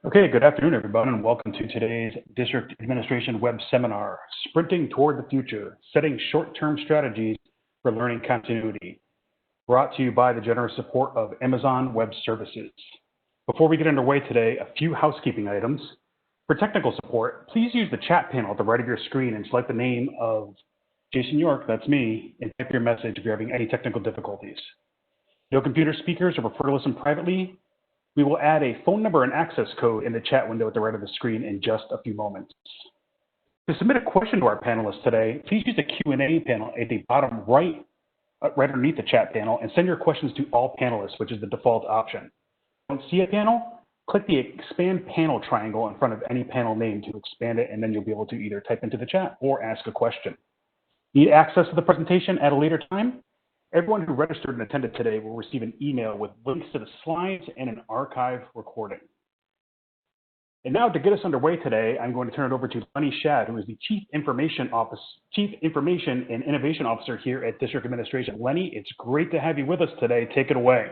Okay, good afternoon, everybody, and welcome to today's District Administration Web Seminar, Sprinting Toward the Future, Setting Short-Term Strategies for Learning Continuity, brought to you by the generous support of Amazon Web Services. Before we get underway today, a few housekeeping items. For technical support, please use the chat panel at the right of your screen and select the name of Jason York, that's me, and type your message if you're having any technical difficulties. No computer speakers or prefer to listen privately. We will add a phone number and access code in the chat window at the right of the screen in just a few moments. To submit a question to our panelists today, please use the Q&A panel at the bottom right underneath the chat panel and send your questions to all panelists, which is the default option. If you don't see a panel, click the expand panel triangle in front of any panel name to expand it, and then you'll be able to either type into the chat or ask a question. Need access to the presentation at a later time? Everyone who registered and attended today will receive an email with links to the slides and an archive recording. And now to get us underway today, I'm going to turn it over to Lenny Shad, who is the Chief Information and Innovation Officer here at District Administration. Lenny, it's great to have you with us today. Take it away.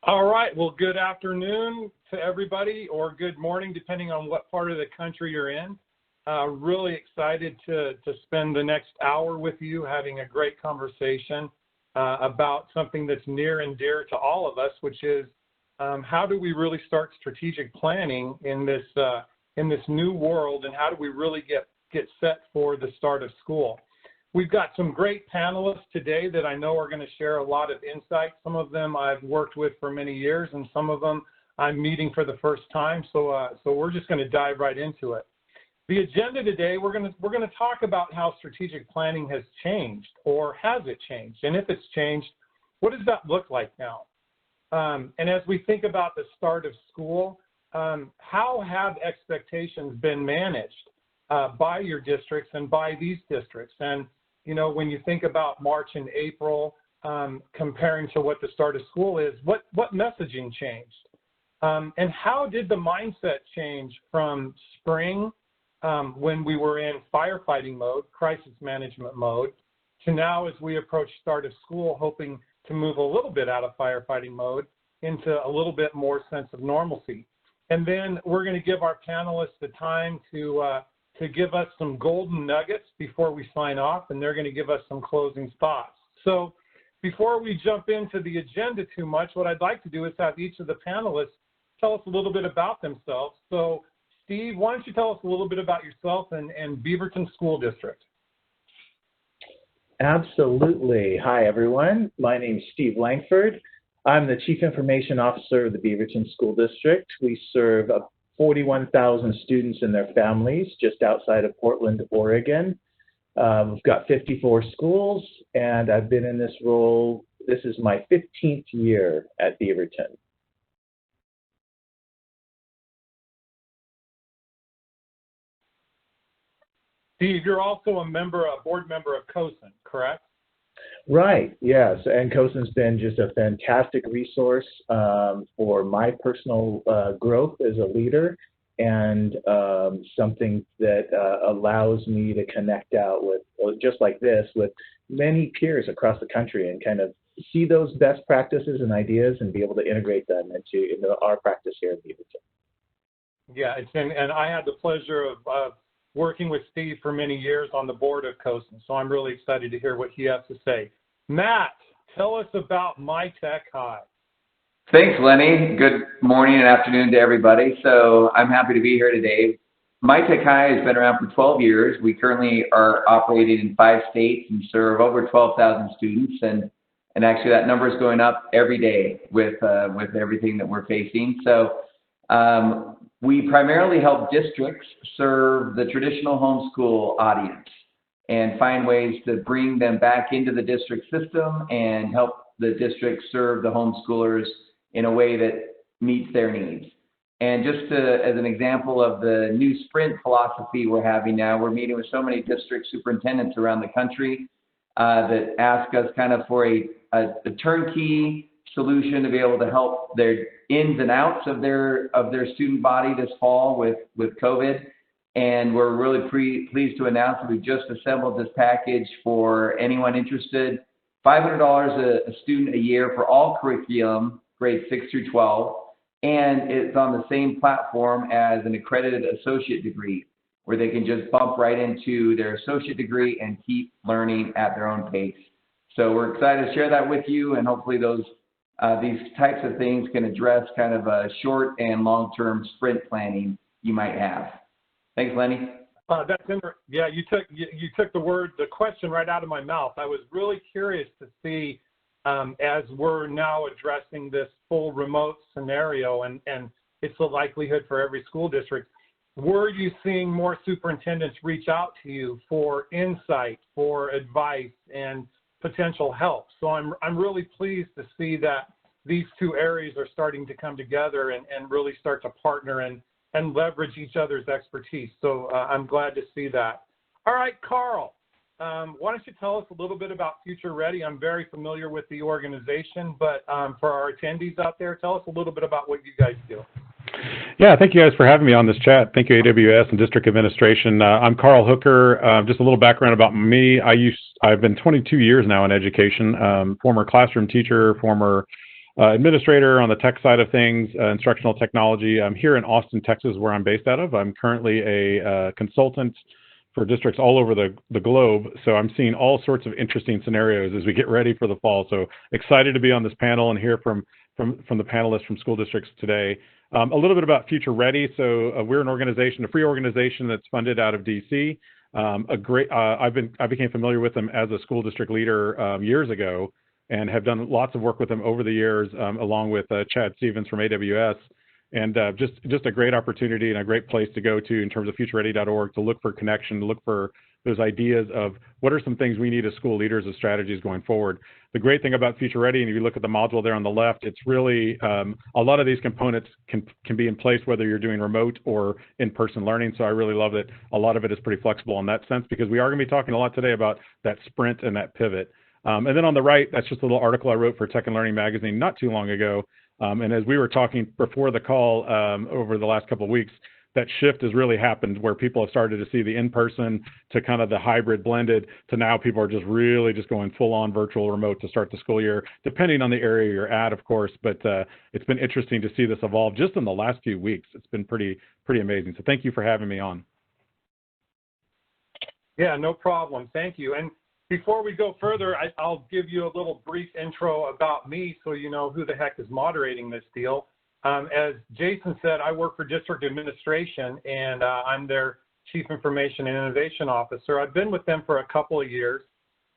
All right, well, good afternoon to everybody, or good morning, depending on what part of the country you're in. Really excited to spend the next hour with you having a great conversation about something that's near and dear to all of us, which is how do we really start strategic planning in this new world, and how do we really get set for the start of school. We've got some great panelists today that I know are going to share a lot of insight. Some of them I've worked with for many years, and some of them I'm meeting for the first time. So we're just going to dive right into it. The agenda today, we're going to talk about how strategic planning has changed, or has it changed? And if it's changed, what does that look like now? And as we think about the start of school, how have expectations been managed by your districts and by these districts? And, you know, when you think about March and April, comparing to what the start of school is, what messaging changed? And how did the mindset change from spring, when we were in firefighting mode, crisis management mode, to now as we approach start of school, hoping to move a little bit out of firefighting mode into a little bit more sense of normalcy. And then we're going to give our panelists the time to give us some golden nuggets before we sign off, and they're going to give us some closing thoughts. So before we jump into the agenda too much, what I'd like to do is have each of the panelists tell us a little bit about themselves. So Steve, why don't you tell us a little bit about yourself and Beaverton School District? Absolutely. Hi, everyone. My name is Steve Langford. I'm the Chief Information Officer of the Beaverton School District. We serve 41,000 students and their families just outside of Portland, Oregon. We've got 54 schools, and I've been in this role. This is my 15th year at Beaverton. Steve, you're also a board member of COSN, correct? Right, yes, and COSN's been just a fantastic resource for my personal growth as a leader, and something that allows me to connect out with, just like this, with many peers across the country and kind of see those best practices and ideas and be able to integrate them into our practice here at Beaverton. Yeah, and I had the pleasure of working with Steve for many years on the board of COSN, so I'm really excited to hear what he has to say. Matt, tell us about MyTech High. Thanks, Lenny. Good morning and afternoon to everybody. So I'm happy to be here today. MyTech High has been around for 12 years. We currently are operating in 5 states and serve over 12,000 students, and actually that number is going up every day with everything that we're facing. So we primarily help districts serve the traditional homeschool audience and find ways to bring them back into the district system and help the district serve the homeschoolers in a way that meets their needs. And just as an example of the new sprint philosophy we're having now, we're meeting with so many district superintendents around the country that ask us kind of for a turnkey solution to be able to help their ins and outs of their student body this fall with COVID. And we're really pleased to announce that we've just assembled this package for anyone interested. $500 a student a year for all curriculum grades 6 through 12, and it's on the same platform as an accredited associate degree, where they can just bump right into their associate degree and keep learning at their own pace. So we're excited to share that with you, and hopefully these types of things can address kind of a short and long-term sprint planning you might have. Thanks, Lenny. Yeah, you took the question right out of my mouth. I was really curious to see, as we're now addressing this full remote scenario, and it's a likelihood for every school district, were you seeing more superintendents reach out to you for insight, for advice, and potential help? So I'm really pleased to see that these two areas are starting to come together and really start to partner and leverage each other's expertise. So I'm glad to see that. All right, Carl, why don't you tell us a little bit about Future Ready? I'm very familiar with the organization, but for our attendees out there, tell us a little bit about what you guys do. Yeah, thank you guys for having me on this chat. Thank you, AWS and District Administration. I'm Carl Hooker. Just a little background about me. I've been 22 years now in education, former classroom teacher, former administrator on the tech side of things, instructional technology. I'm here in Austin, Texas, where I'm based out of. I'm currently a consultant for districts all over the globe. So I'm seeing all sorts of interesting scenarios as we get ready for the fall. So excited to be on this panel and hear from the panelists from school districts today. A little bit about Future Ready. So we're an organization, a free organization that's funded out of DC. I became familiar with them as a school district leader years ago, and have done lots of work with them over the years, along with Chad Stevens from AWS. And just a great opportunity and a great place to go to in terms of futureready.org to look for connection, to look for those ideas of what are some things we need as school leaders as strategies going forward. The great thing about Future Ready, and if you look at the module there on the left, it's really a lot of these components can be in place whether you're doing remote or in-person learning. So I really love that a lot of it is pretty flexible in that sense, because we are going to be talking a lot today about that sprint and that pivot. And then on the right, that's just a little article I wrote for Tech and Learning magazine not too long ago. And as we were talking before the call over the last couple of weeks, that shift has really happened where people have started to see the in-person to kind of the hybrid blended to now people are just really just going full on virtual remote to start the school year, depending on the area you're at, of course. But it's been interesting to see this evolve just in the last few weeks. It's been pretty amazing. So thank you for having me on. Yeah, no problem. Thank you. And before we go further, I'll give you a little brief intro about me so you know who the heck is moderating this deal. As Jason said, I work for District Administration, and I'm their Chief Information and Innovation Officer. I've been with them for a couple of years,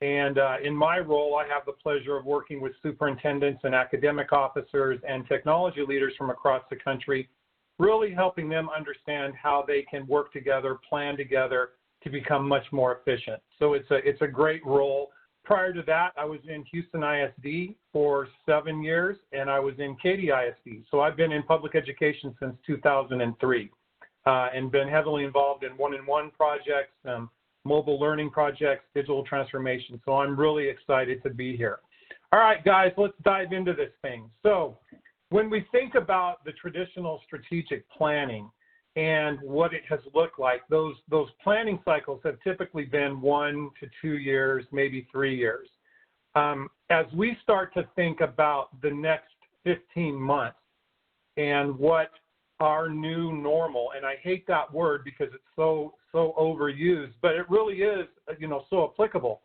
and in my role, I have the pleasure of working with superintendents and academic officers and technology leaders from across the country, really helping them understand how they can work together, plan together to become much more efficient. So it's a great role. Prior to that, I was in Houston ISD for 7 years, and I was in Katy ISD. So I've been in public education since 2003 and been heavily involved in one-on-one projects, mobile learning projects, digital transformation. So I'm really excited to be here. All right, guys, let's dive into this thing. So when we think about the traditional strategic planning and what it has looked like, those planning cycles have typically been 1 to 2 years, maybe 3 years. As we start to think about the next 15 months and what our new normal, and I hate that word because it's so overused, but it really is, so applicable.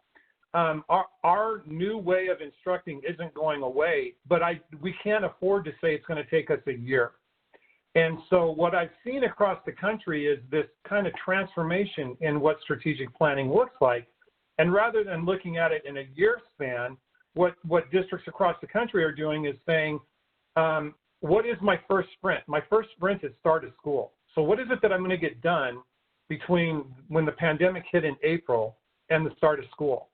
Our new way of instructing isn't going away, but we can't afford to say it's going to take us a year. And so what I've seen across the country is this kind of transformation in what strategic planning looks like. And rather than looking at it in a year span, what districts across the country are doing is saying, what is my first sprint? My first sprint is start of school. So what is it that I'm going to get done between when the pandemic hit in April and the start of school?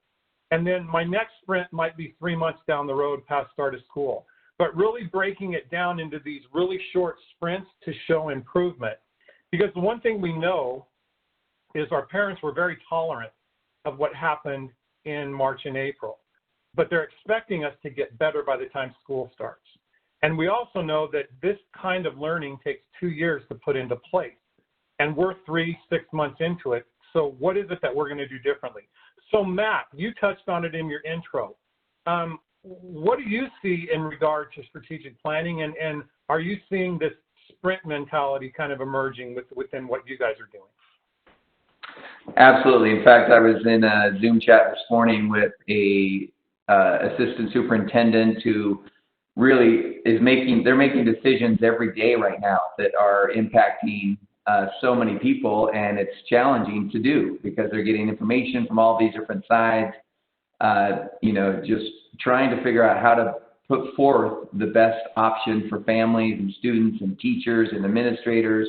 And then my next sprint might be 3 months down the road past start of school. But really breaking it down into these really short sprints to show improvement. Because the one thing we know is our parents were very tolerant of what happened in March and April, but they're expecting us to get better by the time school starts. And we also know that this kind of learning takes 2 years to put into place, and we're 3-6 months into it. So what is it that we're going to do differently? So Matt, you touched on it in your intro. what do you see in regard to strategic planning, and are you seeing this sprint mentality kind of emerging within what you guys are doing? Absolutely. In fact, I was in a Zoom chat this morning with a assistant superintendent who really is they're making decisions every day right now that are impacting so many people, and it's challenging to do because they're getting information from all these different sides, just trying to figure out how to put forth the best option for families and students and teachers and administrators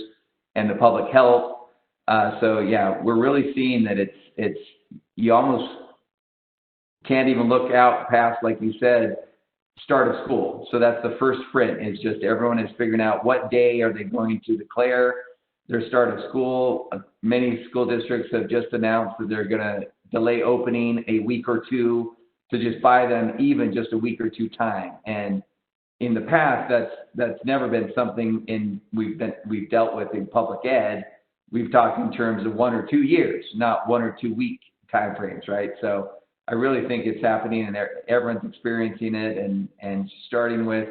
and the public health. So yeah, we're really seeing that it's you almost can't even look out past, like you said, start of school. So that's the first sprint, is just everyone is figuring out what day are they going to declare their start of school. Many school districts have just announced that they're going to delay opening a week or two to just buy them even just a week or two time. And in the past, that's never been something we've dealt with in public ed. We've talked in terms of 1 or 2 years, not 1 or 2 week timeframes, right? So I really think it's happening, and everyone's experiencing it, and starting with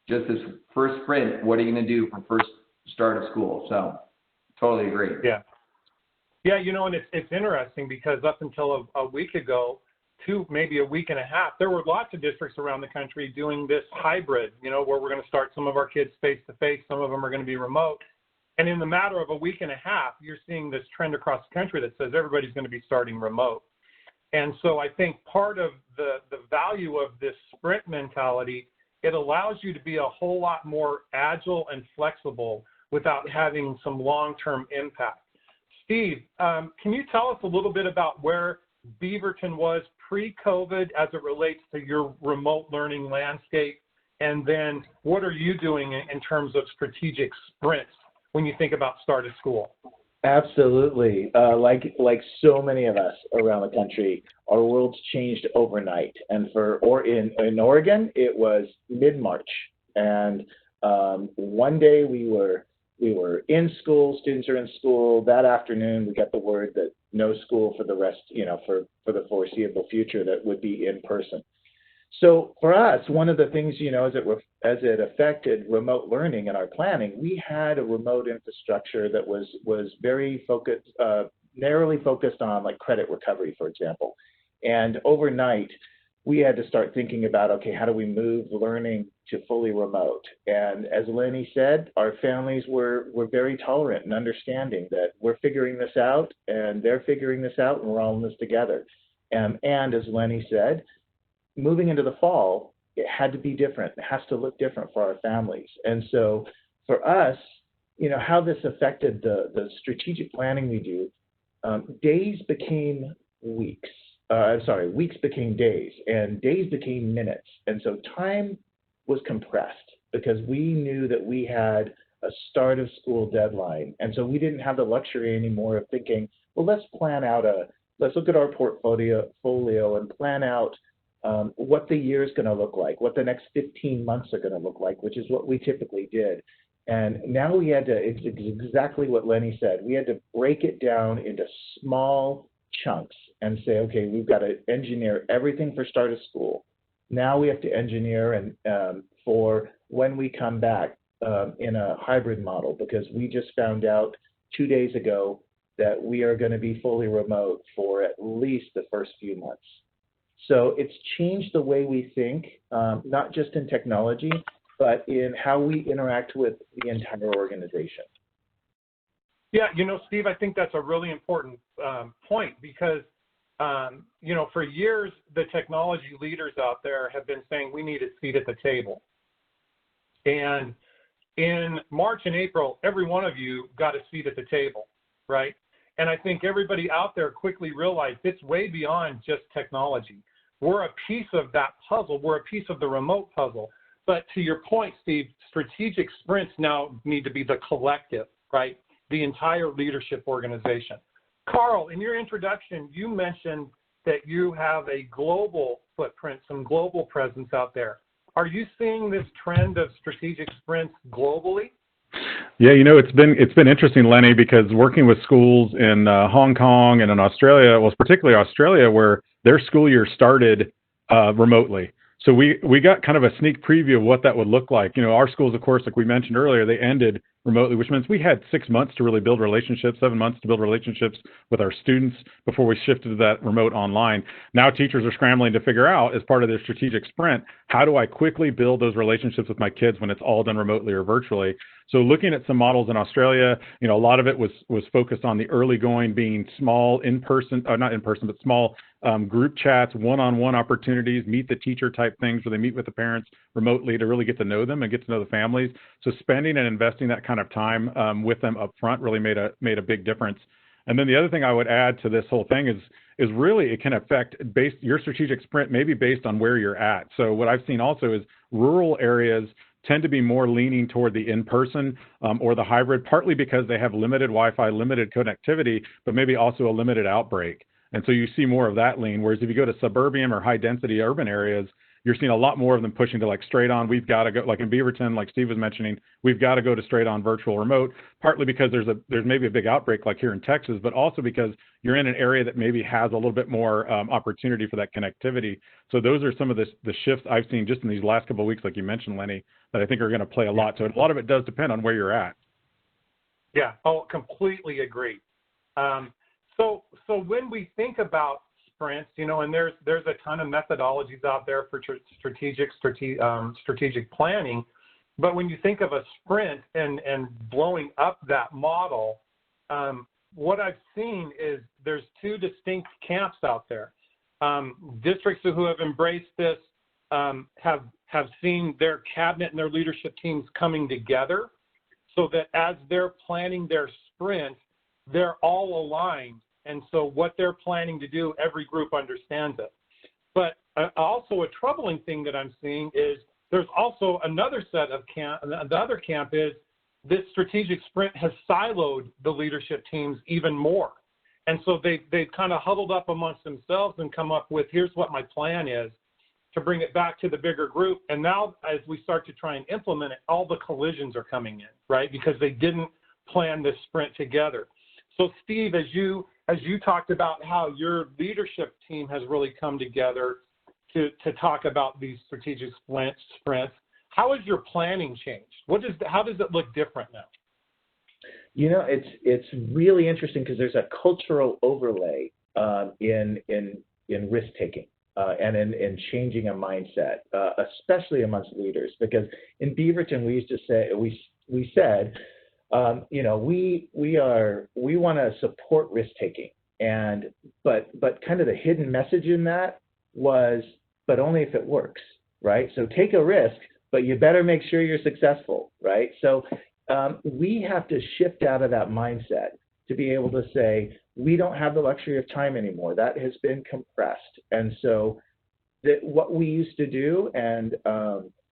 just this first sprint. What are you going to do for first start of school? So totally agree. Yeah. Yeah, and it's interesting because up until a week ago, maybe a week and a half, there were lots of districts around the country doing this hybrid, where we're going to start some of our kids face-to-face, some of them are going to be remote. And in the matter of a week and a half, you're seeing this trend across the country that says everybody's going to be starting remote. And so I think part of the value of this sprint mentality, it allows you to be a whole lot more agile and flexible without having some long-term impact. Steve, can you tell us a little bit about where Beaverton was pre-COVID as it relates to your remote learning landscape? And then what are you doing in terms of strategic sprints when you think about start of school? Absolutely. Like so many of us around the country, our world's changed overnight. And in Oregon, it was mid-March. And one day we were in school, students are in school. That afternoon, we got the word that no school for the rest, for the foreseeable future, that would be in person. So for us, one of the things, as it affected remote learning in our planning, we had a remote infrastructure that was very focused, narrowly focused on like credit recovery, for example. And overnight, we had to start thinking about, okay, how do we move learning to fully remote? And as Lenny said, our families were very tolerant and understanding that we're figuring this out and they're figuring this out and we're all in this together. And as Lenny said, moving into the fall, it had to be different. It has to look different for our families. And so for us, how this affected the strategic planning we do, days became weeks. Weeks became days, and days became minutes. And so time was compressed because we knew that we had a start of school deadline. And so we didn't have the luxury anymore of thinking, well, let's look at our portfolio and plan out what the year is going to look like, what the next 15 months are going to look like, which is what we typically did. And now we had to, it's exactly what Lenny said, we had to break it down into small chunks and say, okay, we've got to engineer everything for start of school. Now we have to engineer for when we come back in a hybrid model, because we just found out 2 days ago that we are going to be fully remote for at least the first few months. So it's changed the way we think, not just in technology, but in how we interact with the entire organization. Yeah, Steve, I think that's a really important point because, for years, the technology leaders out there have been saying we need a seat at the table. And in March and April, every one of you got a seat at the table, right? And I think everybody out there quickly realized it's way beyond just technology. We're a piece of that puzzle. We're a piece of the remote puzzle. But to your point, Steve, strategic sprints now need to be the collective, right? The entire leadership organization. Carl, in your introduction, you mentioned that you have a global footprint, some global presence out there. Are you seeing this trend of strategic sprints globally? Yeah, it's been interesting, Lenny, because working with schools in Hong Kong and in Australia, well, particularly Australia, where their school year started remotely. So we got kind of a sneak preview of what that would look like. Our schools, of course, like we mentioned earlier, they ended remotely, which means we had 6 months to really build relationships, 7 months to build relationships with our students before we shifted to that remote online. Now teachers are scrambling to figure out, as part of their strategic sprint, how do I quickly build those relationships with my kids when it's all done remotely or virtually? So looking at some models in Australia, a lot of it was focused on the early going being small in-person, not in-person, but small group chats, one-on-one opportunities, meet the teacher type things where they meet with the parents remotely to really get to know them and get to know the families. So spending and investing that kind of time with them up front really made a big difference. And then the other thing I would add to this whole thing is really it can affect your strategic sprint maybe based on where you're at. So what I've seen also is rural areas tend to be more leaning toward the in-person or the hybrid, partly because they have limited Wi-Fi, limited connectivity, but maybe also a limited outbreak. And so you see more of that lean. Whereas if you go to suburban or high density urban areas, you're seeing a lot more of them pushing to like straight on. We've got to go, like in Beaverton, like Steve was mentioning, we've got to go to straight on virtual remote, partly because there's maybe a big outbreak like here in Texas, but also because you're in an area that maybe has a little bit more opportunity for that connectivity. So those are some of the shifts I've seen just in these last couple of weeks, like you mentioned, Lenny, that I think are going to play a lot. So a lot of it does depend on where you're at. Yeah, completely agree. So when we think about sprints, and there's a ton of methodologies out there for strategic planning, but when you think of a sprint and blowing up that model, what I've seen is there's two distinct camps out there. Districts who have embraced this have seen their cabinet and their leadership teams coming together so that as they're planning their sprint, they're all aligned. And so what they're planning to do, every group understands it. But also a troubling thing that I'm seeing is there's also another set of camp. The other camp is this strategic sprint has siloed the leadership teams even more. And so they've kind of huddled up amongst themselves and come up with, here's what my plan is to bring it back to the bigger group. And now as we start to try and implement it, all the collisions are coming in, right? Because they didn't plan this sprint together. So Steve, as you talked about how your leadership team has really come together to talk about these strategic sprints, how has your planning changed? How does it look different now? It's really interesting because there's a cultural overlay in risk taking and in changing a mindset, especially amongst leaders. Because in Beaverton, we used to say we said. We want to support risk taking, but kind of the hidden message in that was, but only if it works, right? So take a risk, but you better make sure you're successful, right? So we have to shift out of that mindset to be able to say we don't have the luxury of time anymore. That has been compressed, and so what we used to do, and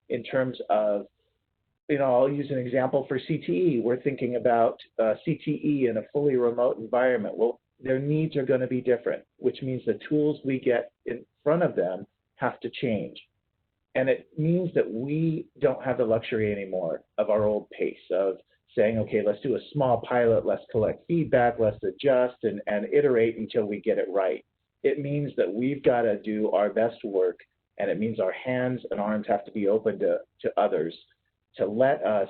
in terms of I'll use an example for CTE. We're thinking about CTE in a fully remote environment. Well, their needs are going to be different, which means the tools we get in front of them have to change. And it means that we don't have the luxury anymore of our old pace of saying, okay, let's do a small pilot, let's collect feedback, let's adjust and iterate until we get it right. It means that we've got to do our best work, and it means our hands and arms have to be open to others to let us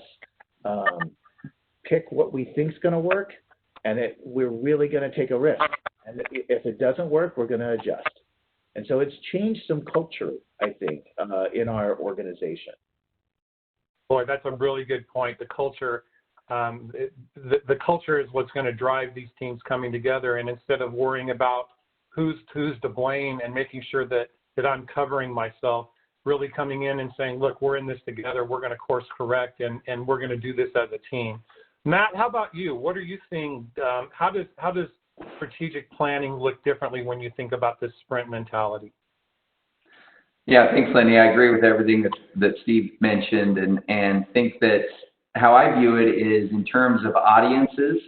pick what we think is going to work, and we're really going to take a risk. And if it doesn't work, we're going to adjust. And so it's changed some culture, I think, in our organization. Boy, that's a really good point. The culture, the culture is what's going to drive these teams coming together. And instead of worrying about who's to blame and making sure that I'm covering myself, really coming in and saying, look, we're in this together, we're going to course correct, and we're going to do this as a team. Matt, how about you? What are you seeing? How does strategic planning look differently when you think about this sprint mentality? Yeah, thanks, Lenny. I agree with everything that Steve mentioned, and think that how I view it is in terms of audiences.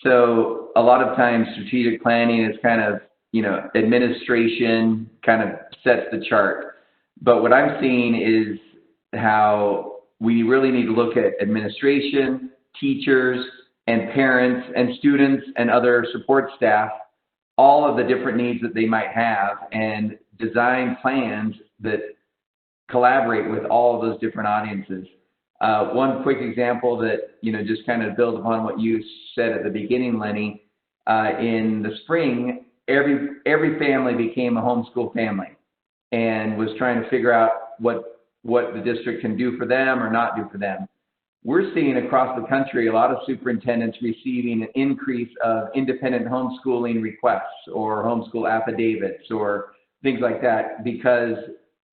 So a lot of times strategic planning is kind of, administration kind of sets the chart. But what I'm seeing is how we really need to look at administration, teachers, and parents, and students, and other support staff, all of the different needs that they might have, and design plans that collaborate with all of those different audiences. One quick example that, just kind of builds upon what you said at the beginning, Lenny, in the spring, every family became a homeschool family and was trying to figure out what the district can do for them or not do for them. We're seeing across the country a lot of superintendents receiving an increase of independent homeschooling requests or homeschool affidavits or things like that, because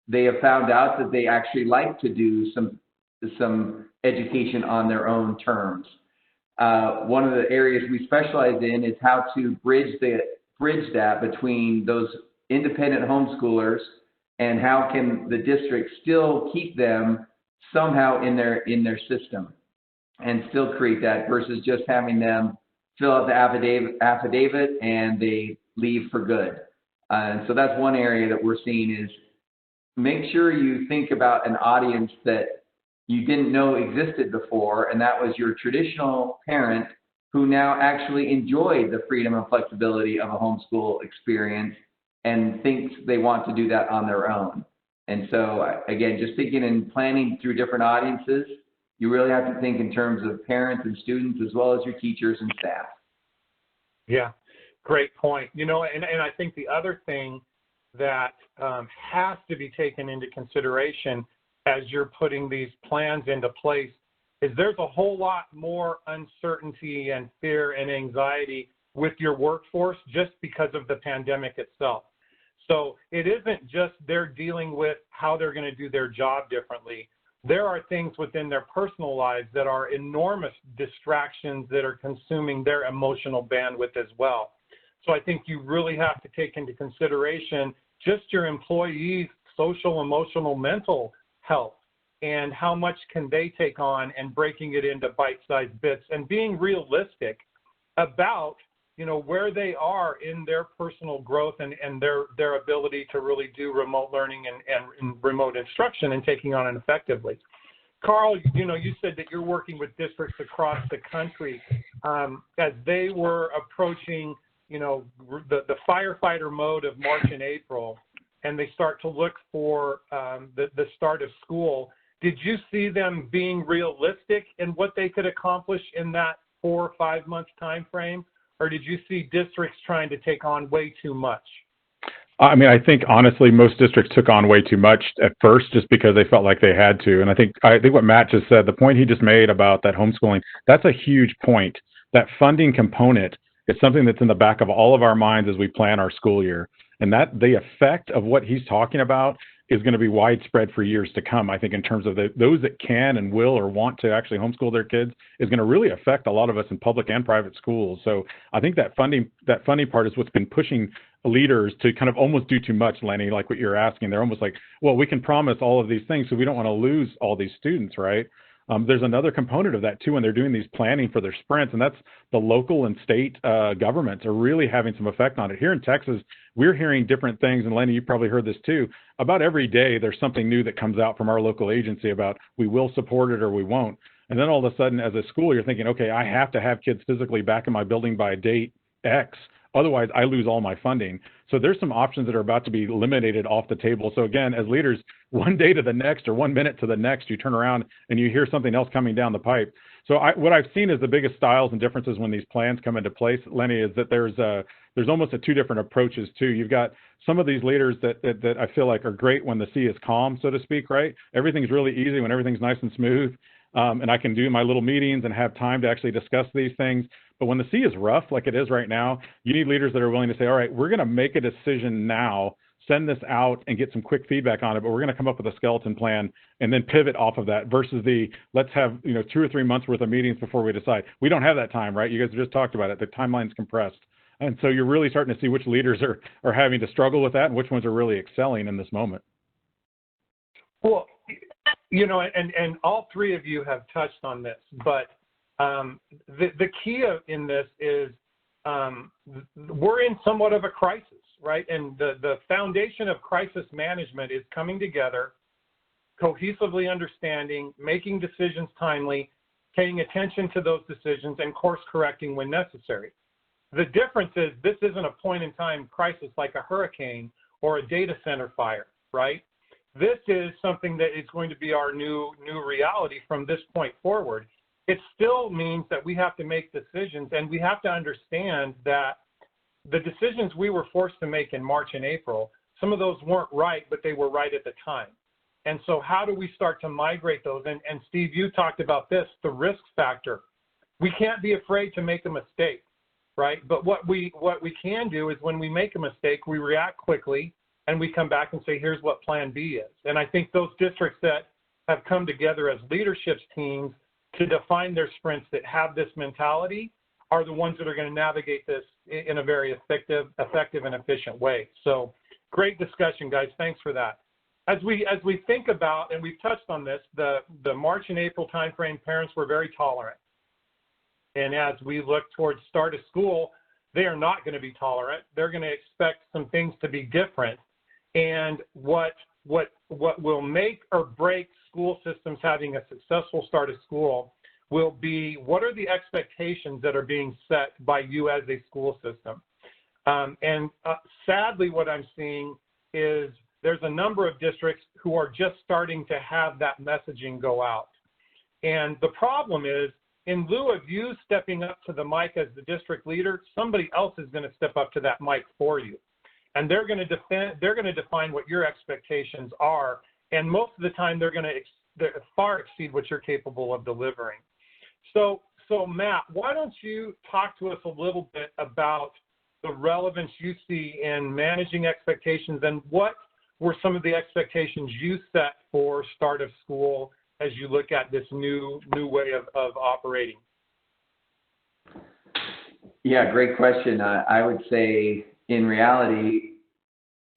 they have found out that they actually like to do some education on their own terms. One of the areas we specialize in is how to bridge that between those independent homeschoolers and how can the district still keep them somehow in their system and still create that versus just having them fill out the affidavit and they leave for good. And so that's one area that we're seeing is make sure you think about an audience that you didn't know existed before, and that was your traditional parent who now actually enjoyed the freedom and flexibility of a homeschool experience and thinks they want to do that on their own. And so, again, just thinking and planning through different audiences, you really have to think in terms of parents and students as well as your teachers and staff. Yeah, great point. And I think the other thing that has to be taken into consideration as you're putting these plans into place is there's a whole lot more uncertainty and fear and anxiety with your workforce just because of the pandemic itself. So it isn't just they're dealing with how they're going to do their job differently. There are things within their personal lives that are enormous distractions that are consuming their emotional bandwidth as well. So I think you really have to take into consideration just your employees' social, emotional, mental health and how much can they take on and breaking it into bite-sized bits and being realistic about where they are in their personal growth and their ability to really do remote learning and remote instruction and taking on it effectively. Carl, you said that you're working with districts across the country as they were approaching, the firefighter mode of March and April, and they start to look for the start of school. Did you see them being realistic in what they could accomplish in that 4 or 5 month time frame? Or did you see districts trying to take on way too much? I mean, I think honestly, most districts took on way too much at first just because they felt like they had to. And I think what Matt just said, the point he just made about that homeschooling, that's a huge point. That funding component is something that's in the back of all of our minds as we plan our school year. And that the effect of what he's talking about is going to be widespread for years to come. I think in terms of those that can and will or want to actually homeschool their kids is going to really affect a lot of us in public and private schools. So I think that funding part is what's been pushing leaders to kind of almost do too much, Lenny, like what you're asking. They're almost like, well, we can promise all of these things, so we don't want to lose all these students, right? There's another component of that too when they're doing these planning for their sprints, and that's the local and state governments are really having some effect on it. Here in Texas, we're hearing different things, and Lenny, you probably heard this too. About every day, there's something new that comes out from our local agency about we will support it or we won't. And then all of a sudden, as a school, you're thinking, okay, I have to have kids physically back in my building by date X. Otherwise, I lose all my funding. So there's some options that are about to be eliminated off the table. So again, as leaders, one day to the next or 1 minute to the next, you turn around and you hear something else coming down the pipe. So what I've seen is the biggest styles and differences when these plans come into place, Lenny, is that there's almost two different approaches too. You've got some of these leaders that I feel like are great when the sea is calm, so to speak, right? Everything's really easy when everything's nice and smooth. And I can do my little meetings and have time to actually discuss these things. But when the sea is rough, like it is right now, you need leaders that are willing to say, all right, we're going to make a decision now, send this out and get some quick feedback on it, but we're going to come up with a skeleton plan and then pivot off of that versus let's have 2 or 3 months worth of meetings before we decide. We don't have that time, right? You guys just talked about it. The timeline's compressed. And so you're really starting to see which leaders are having to struggle with that and which ones are really excelling in this moment. Well, and all three of you have touched on this, but the key in this is we're in somewhat of a crisis, right? And the foundation of crisis management is coming together, cohesively understanding, making decisions timely, paying attention to those decisions, and course correcting when necessary. The difference is this isn't a point in time crisis like a hurricane or a data center fire, right? this is something that is going to be our new reality from this point forward. It still means that we have to make decisions, and we have to understand that the decisions we were forced to make in March and April, some of those weren't right, but they were right at the time. And so how do we start to migrate those? And Steve, you talked about this, the risk factor. We can't be afraid to make a mistake, right? But what we can do is when we make a mistake, we react quickly and we come back and say, here's what plan B is. And I think those districts that have come together as leadership teams to define their sprints that have this mentality are the ones that are going to navigate this in a very effective and efficient way. So great discussion, guys. Thanks for that. As we think about, and we've touched on this, the March and April timeframe, parents were very tolerant. And as we look towards start of school, they are not going to be tolerant. They're going to expect some things to be different. And what will make or break school systems having a successful start of school will be, what are the expectations that are being set by you as a school system? Sadly, what I'm seeing is there's a number of districts who are just starting to have that messaging go out. And the problem is, in lieu of you stepping up to the mic as the district leader, somebody else is going to step up to that mic for you. And they're going to define what your expectations are. And most of the time, they're going to far exceed what you're capable of delivering. So Matt, why don't you talk to us a little bit about the relevance you see in managing expectations, and what were some of the expectations you set for start of school as you look at this new way of operating? Yeah, great question. I would say in reality,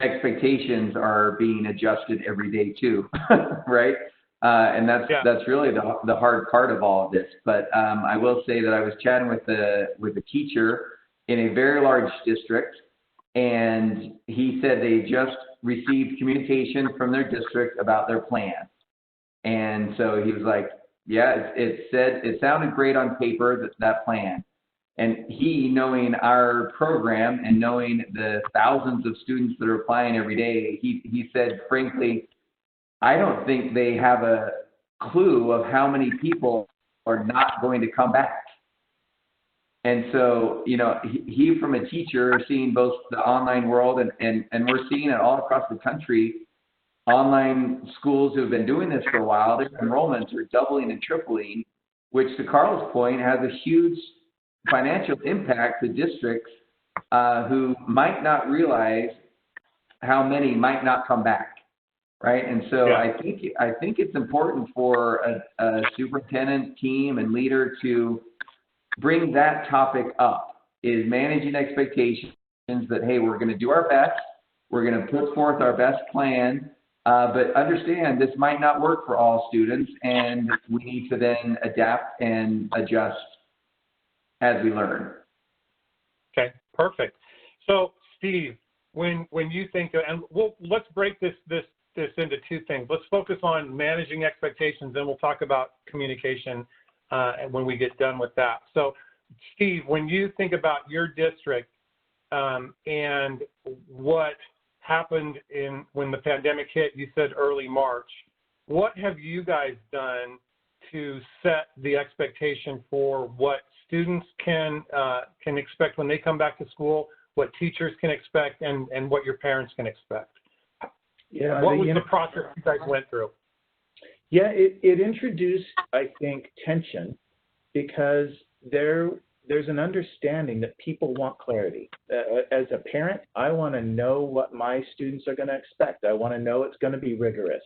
expectations are being adjusted every day too, right? And that's really the hard part of all of this. But I will say that I was chatting with a teacher in a very large district, and he said they just received communication from their district about their plan. And so he was like, yeah, it sounded great on paper, that plan. And he, knowing our program and knowing the thousands of students that are applying every day, he said, frankly, I don't think they have a clue of how many people are not going to come back. And so, he from a teacher, seeing both the online world and we're seeing it all across the country, online schools who have been doing this for a while, their enrollments are doubling and tripling, which, to Carl's point, has a huge financial impact to districts who might not realize how many might not come back, right? And so yeah. I think it's important for a superintendent, team, and leader to bring that topic up, is managing expectations that, hey, we're going to do our best, we're going to put forth our best plan, but understand this might not work for all students, and we need to then adapt and adjust as we learn. Okay, perfect. So, Steve, when you think, and let's break this into two things. Let's focus on managing expectations, then we'll talk about communication when we get done with that. So, Steve, when you think about your district and what happened when the pandemic hit, you said early March, what have you guys done to set the expectation for what students can expect when they come back to school, what teachers can expect, and what your parents can expect? Yeah, what was the process you guys went through? Yeah, it introduced, I think, tension, because there's an understanding that people want clarity. As a parent, I want to know what my students are going to expect. I want to know it's going to be rigorous,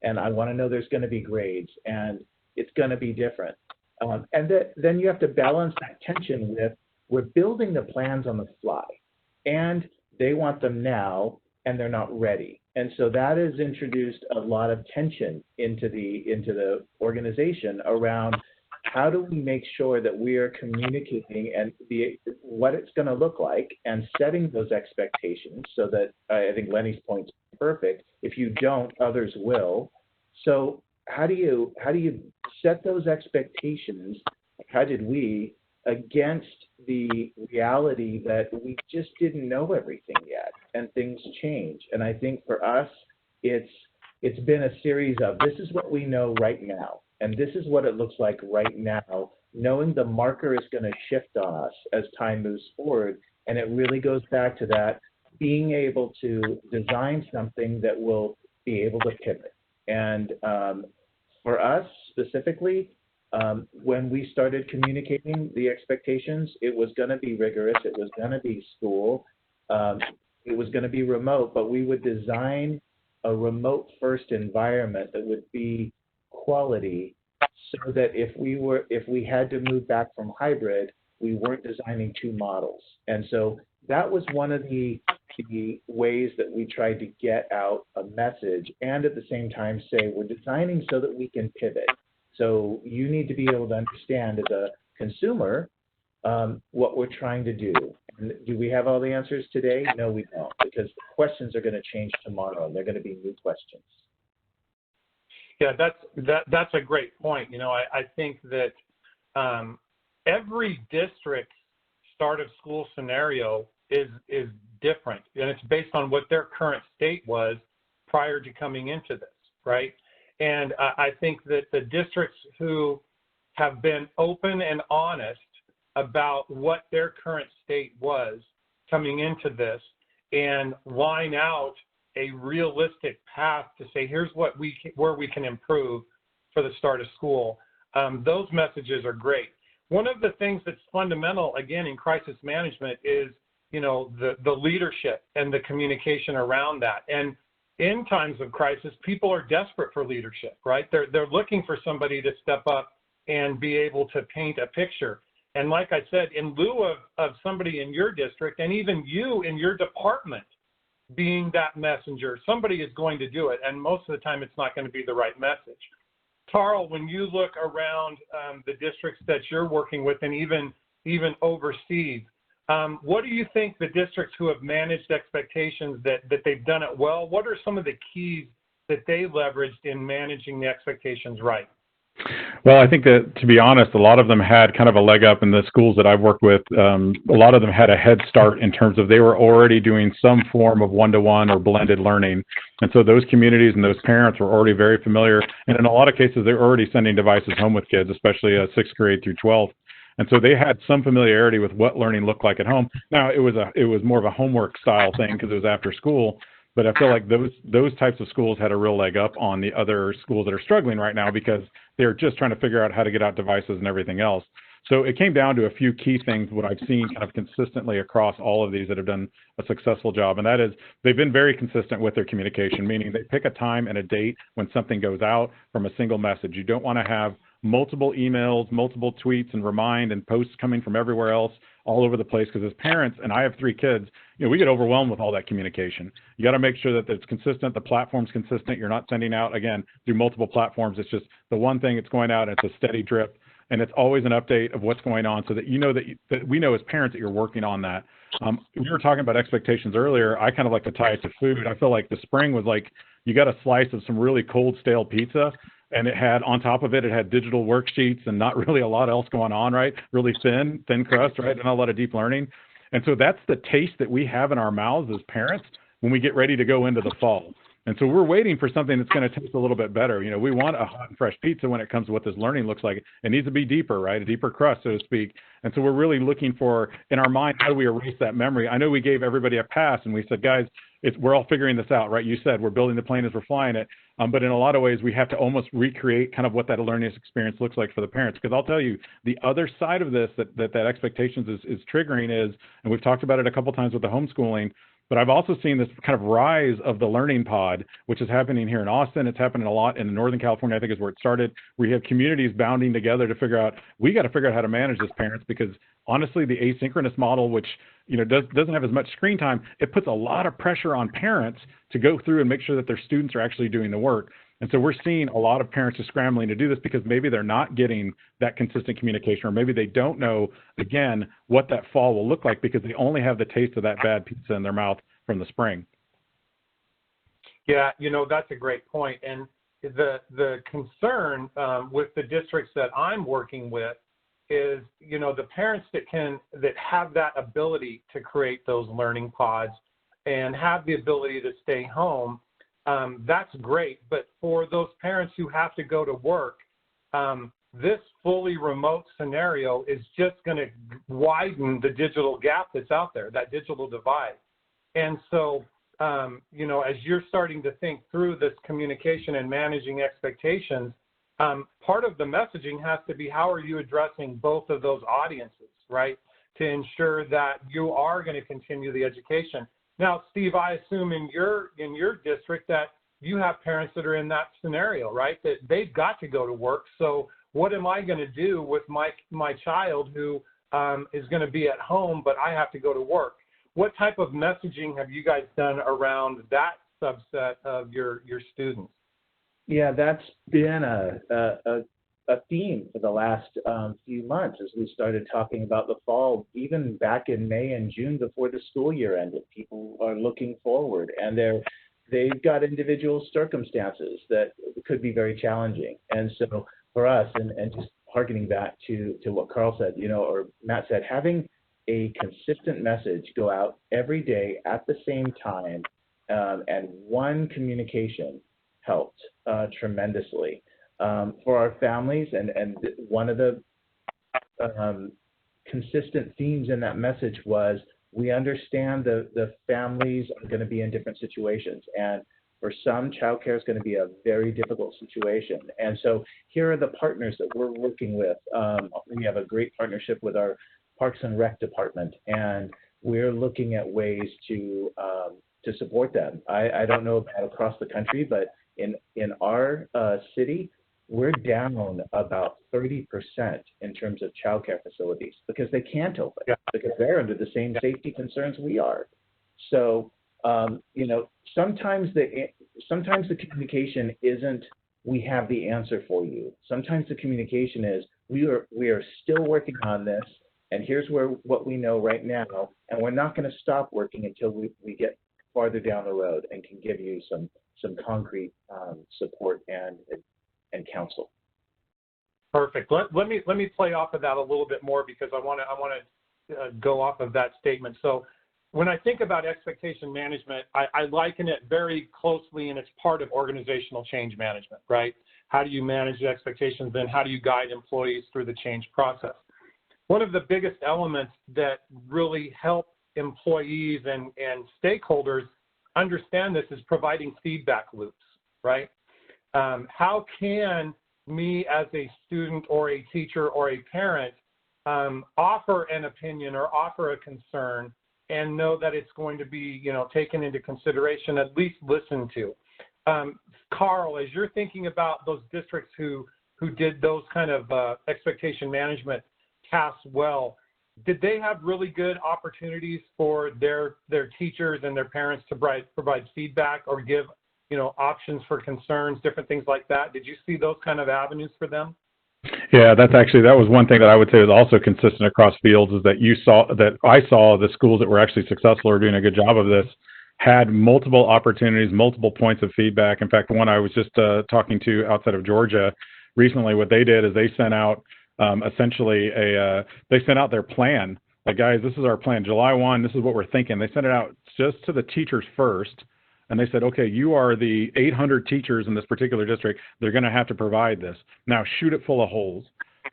and I want to know there's going to be grades, and it's going to be different. And then you have to balance that tension with, we're building the plans on the fly, and they want them now, and they're not ready. And so that has introduced a lot of tension into the organization around how do we make sure that we are communicating and what it's going to look like, and setting those expectations so that, I think Lenny's point's perfect, if you don't, others will. So how do you set those expectations, how did we, against the reality that we just didn't know everything yet, and things change? And I think for us, it's it's been a series of, this is what we know right now, and this is what it looks like right now, knowing the marker is going to shift on us as time moves forward. And it really goes back to that, being able to design something that will be able to pivot. And for us specifically, when we started communicating the expectations, it was going to be rigorous, it was going to be school, it was going to be remote, but we would design a remote first environment that would be quality, so that if we had to move back from hybrid, we weren't designing two models. And so that was one of the ways that we tried to get out a message, and at the same time say, we're designing so that we can pivot. So you need to be able to understand as a consumer what we're trying to do. And do we have all the answers today? No, we don't, because the questions are going to change tomorrow. They're going to be new questions. Yeah, that's a great point. I think that every district's start of school scenario is different, and it's based on what their current state was prior to coming into this, right? And I think that the districts who have been open and honest about what their current state was coming into this and line out a realistic path to say, here's what where we can improve for the start of school, those messages are great. One of the things that's fundamental, again, in crisis management is, the leadership and the communication around that. And in times of crisis, people are desperate for leadership, right? They're looking for somebody to step up and be able to paint a picture. And like I said, in lieu of somebody in your district, and even you in your department being that messenger, somebody is going to do it. And most of the time, it's not going to be the right message. Carl, when you look around the districts that you're working with, and even overseas, what do you think the districts who have managed expectations that they've done it well, what are some of the keys that they leveraged in managing the expectations right? Well, I think that, to be honest, a lot of them had kind of a leg up in the schools that I've worked with. A lot of them had a head start in terms of they were already doing some form of one-to-one or blended learning. And so those communities and those parents were already very familiar. And in a lot of cases, they're already sending devices home with kids, especially 6th grade through 12th. And so they had some familiarity with what learning looked like at home. Now, it was more of a homework style thing because it was after school. But I feel like those types of schools had a real leg up on the other schools that are struggling right now because they're just trying to figure out how to get out devices and everything else. So it came down to a few key things, what I've seen kind of consistently across all of these that have done a successful job. And that is they've been very consistent with their communication, meaning they pick a time and a date when something goes out from a single message. You don't want to have multiple emails, multiple tweets and remind and posts coming from everywhere else all over the place, because as parents, and I have 3 kids, we get overwhelmed with all that communication. You got to make sure that it's consistent, the platform's consistent, you're not sending out, again, through multiple platforms. It's just the one thing that's going out, and it's a steady drip, and it's always an update of what's going on so that that we know as parents that you're working on that. We were talking about expectations earlier. I kind of like to tie it to food. I feel like the spring was like you got a slice of some really cold, stale pizza, and it had, on top of it, it had digital worksheets and not really a lot else going on, right? Really thin crust, right? And not a lot of deep learning. And so that's the taste that we have in our mouths as parents when we get ready to go into the fall. And so we're waiting for something that's going to taste a little bit better. We want a hot and fresh pizza when it comes to what this learning looks like. It needs to be deeper, right? A deeper crust, so to speak. And so we're really looking for, in our mind, how do we erase that memory? I know we gave everybody a pass and we said, guys, we're all figuring this out, right? You said we're building the plane as we're flying it. But in a lot of ways, we have to almost recreate kind of what that learning experience looks like for the parents. Because I'll tell you, the other side of this that expectations is triggering is, and we've talked about it a couple times with the homeschooling, but I've also seen this kind of rise of the learning pod, which is happening here in Austin. It's happening a lot in Northern California, I think is where it started. We have communities bounding together to figure out, we got to figure out how to manage this, parents, because honestly, the asynchronous model, which doesn't have as much screen time, it puts a lot of pressure on parents to go through and make sure that their students are actually doing the work. And so we're seeing a lot of parents are scrambling to do this because maybe they're not getting that consistent communication, or maybe they don't know, again, what that fall will look like because they only have the taste of that bad pizza in their mouth from the spring. Yeah, that's a great point. And the concern with the districts that I'm working with is, the parents that have that ability to create those learning pods and have the ability to stay home, that's great. But for those parents who have to go to work, this fully remote scenario is just going to widen the digital gap that's out there, that digital divide. And so, you know, as you're starting to think through this communication and managing expectations, part of the messaging has to be, how are you addressing both of those audiences, right, to ensure that you are going to continue the education. Now, Steve, I assume in your district that you have parents that are in that scenario, right, that they've got to go to work. So what am I going to do with my child who is going to be at home, but I have to go to work? What type of messaging have you guys done around that subset of your students? Yeah, that's been a theme for the last few months as we started talking about the fall. Even back in May and June before the school year ended, people are looking forward, and they've got individual circumstances that could be very challenging. And so for us, and just harkening back to what Carl said, you know, or Matt said, having a consistent message go out every day at the same time, and one communication helped tremendously for our families. And one of the consistent themes in that message was, we understand the families are going to be in different situations, and for some, childcare is going to be a very difficult situation. And so here are the partners that we're working with. We have a great partnership with our Parks and Rec department, and we're looking at ways to support them. I don't know about across the country, but in our city, we're down about 30% in terms of childcare facilities because they can't open, because they're under the same safety concerns we are. So, you know, sometimes the communication isn't, we have the answer for you. Sometimes the communication is, we are still working on this, and here's what we know right now, and we're not going to stop working until we get farther down the road and can give you some concrete support and counsel. Perfect. Let me play off of that a little bit more, because I want to go off of that statement. So when I think about expectation management, I liken it very closely, and it's part of organizational change management, right? How do you manage the expectations, and how do you guide employees through the change process? One of the biggest elements that really help employees and stakeholders understand this is providing feedback loops, right? How can me as a student or a teacher or a parent offer an opinion or offer a concern and know that it's going to be, you know, taken into consideration, at least listened to? Carl, as you're thinking about those districts who did those kind of expectation management tasks well, did they have really good opportunities for their teachers and their parents to provide feedback or give, you know, options for concerns, different things like that? Did you see those kind of avenues for them? Yeah, that was one thing that I would say is also consistent across fields, is that I saw the schools that were actually successful or doing a good job of this had multiple opportunities, multiple points of feedback. In fact, the one I was just talking to outside of Georgia recently, what they did is they sent out essentially they sent out their plan. Like, guys, this is our plan. July 1, this is what we're thinking. They sent it out just to the teachers first. And they said, okay, you are the 800 teachers in this particular district. They're going to have to provide this. Now shoot it full of holes.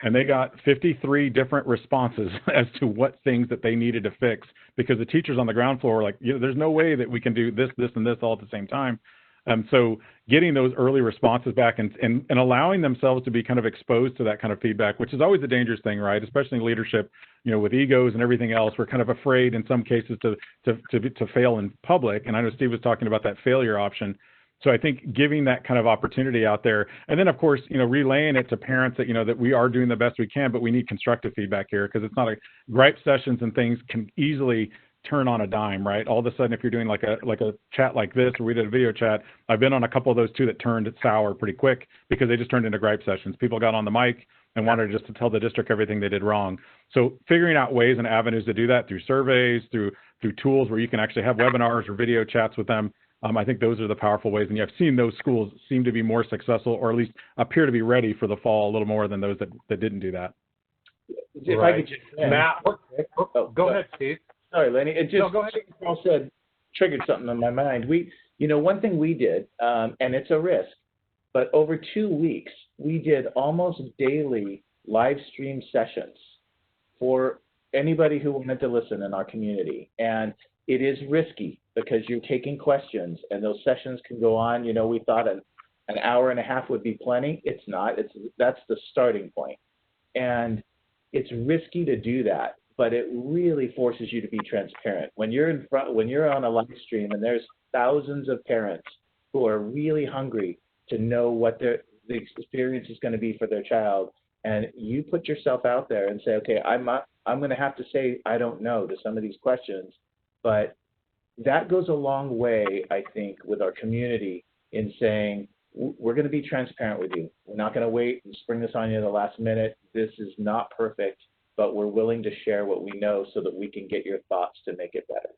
And they got 53 different responses as to what things that they needed to fix, because the teachers on the ground floor were like, there's no way that we can do this, this, and this all at the same time. So getting those early responses back and allowing themselves to be kind of exposed to that kind of feedback, which is always a dangerous thing, right? Especially in leadership, you know, with egos and everything else, we're kind of afraid in some cases to fail in public. And I know Steve was talking about that failure option. So I think giving that kind of opportunity out there, and then of course, you know, relaying it to parents that, you know, that we are doing the best we can, but we need constructive feedback here, because it's not a gripe sessions and things can easily turn on a dime, right? All of a sudden, if you're doing like a chat like this, or we did a video chat, I've been on a couple of those too that turned sour pretty quick because they just turned into gripe sessions. People got on the mic and wanted just to tell the district everything they did wrong. So figuring out ways and avenues to do that through surveys, through tools where you can actually have webinars or video chats with them. I think those are the powerful ways. And I've seen those schools seem to be more successful, or at least appear to be ready for the fall a little more than those that didn't do that. If right. I could just Matt, go ahead, Steve. Sorry, Lenny. It just, no, go ahead. Carl said, triggered something in my mind. You know, one thing we did, and it's a risk, but over 2 weeks, we did almost daily live stream sessions for anybody who wanted to listen in our community. And it is risky because you're taking questions, and those sessions can go on. You know, we thought an hour and a half would be plenty. It's not. That's the starting point. And it's risky to do that, but it really forces you to be transparent. When you're on a live stream and there's thousands of parents who are really hungry to know what the experience is going to be for their child, and you put yourself out there and say, okay, I'm going to have to say I don't know to some of these questions, but that goes a long way, I think, with our community in saying, we're going to be transparent with you. We're not going to wait and spring this on you at the last minute. This is not perfect, but we're willing to share what we know so that we can get your thoughts to make it better.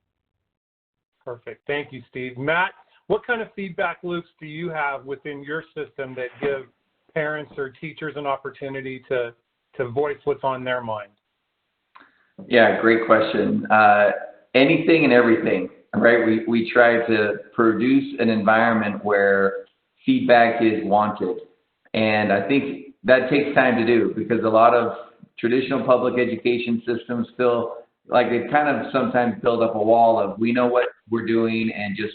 Perfect. Thank you, Steve. Matt, what kind of feedback loops do you have within your system that give parents or teachers an opportunity to voice what's on their mind? Yeah, great question. Anything and everything, right? We try to produce an environment where feedback is wanted. And I think that takes time to do because a lot of traditional public education systems feel like they kind of sometimes build up a wall of we know what we're doing and just,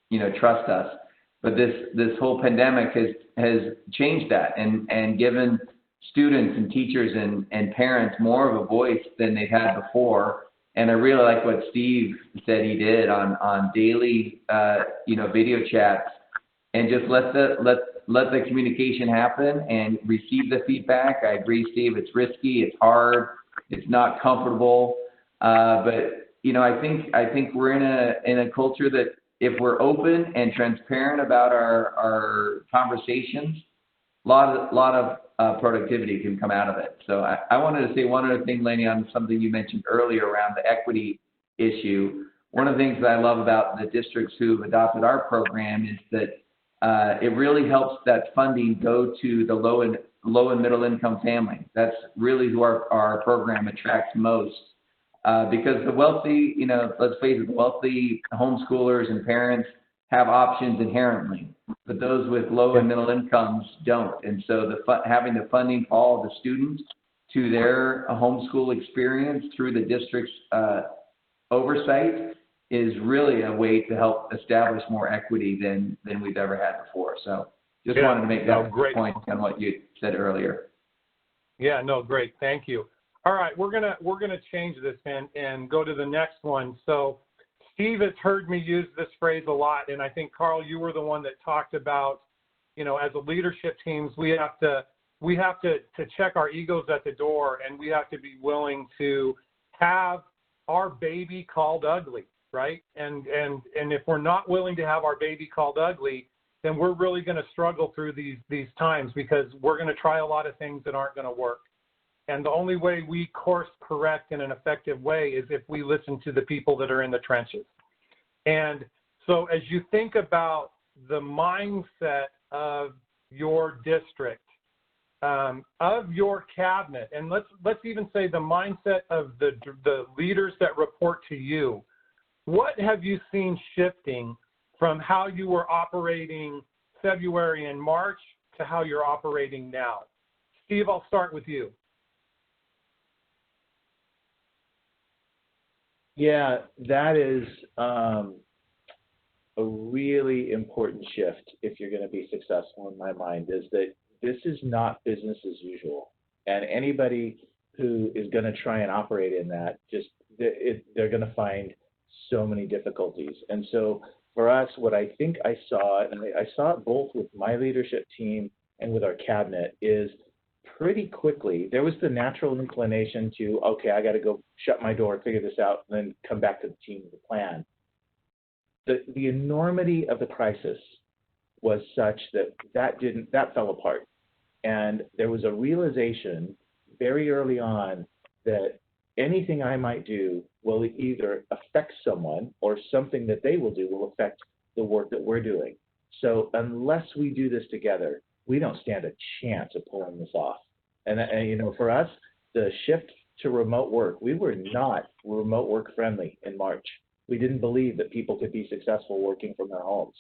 you know, trust us. But this whole pandemic has changed that and given students and teachers and parents more of a voice than they've had before. And I really like what Steve said he did on daily, you know, video chats, and just let the communication happen and receive the feedback. I agree, Steve. It's risky. It's hard. It's not comfortable. But you know, I think we're in a culture that if we're open and transparent about our conversations, a lot of productivity can come out of it. So I wanted to say one other thing, Lenny, on something you mentioned earlier around the equity issue. One of the things that I love about the districts who've adopted our program is that it really helps that funding go to the low and middle income family. That's really who our program attracts most. Because the wealthy, you know, let's face it, the wealthy homeschoolers and parents have options inherently, but those with low and middle incomes don't. And so having the funding follow the students to their homeschool experience through the district's oversight is really a way to help establish more equity than we've ever had before. So just wanted to make that point on what you said earlier. Yeah, no, great. Thank you. All right, we're gonna change this and go to the next one. So Steve has heard me use this phrase a lot, and I think, Carl, you were the one that talked about, you know, as a leadership teams, we have to check our egos at the door, and we have to be willing to have our baby called ugly, right? And if we're not willing to have our baby called ugly, then we're really going to struggle through these times because we're going to try a lot of things that aren't going to work. And the only way we course correct in an effective way is if we listen to the people that are in the trenches. And so as you think about the mindset of your district, of your cabinet, and let's even say the mindset of the leaders that report to you, what have you seen shifting from how you were operating February and March to how you're operating now? Steve, I'll start with you. Yeah, that is a really important shift if you're going to be successful in my mind, is that this is not business as usual. And anybody who is going to try and operate in that, they're going to find so many difficulties. And so for us, what I think I saw, and I saw it both with my leadership team and with our cabinet, is pretty quickly, there was the natural inclination to, okay, I got to go shut my door, figure this out, and then come back to the team with a plan. The enormity of the crisis was such that fell apart. And there was a realization very early on that anything I might do will either affect someone or something that they will do will affect the work that we're doing. So unless we do this together, we don't stand a chance of pulling this off. And you know, for us, the shift to remote work, we were not remote work friendly in March. We didn't believe that people could be successful working from their homes.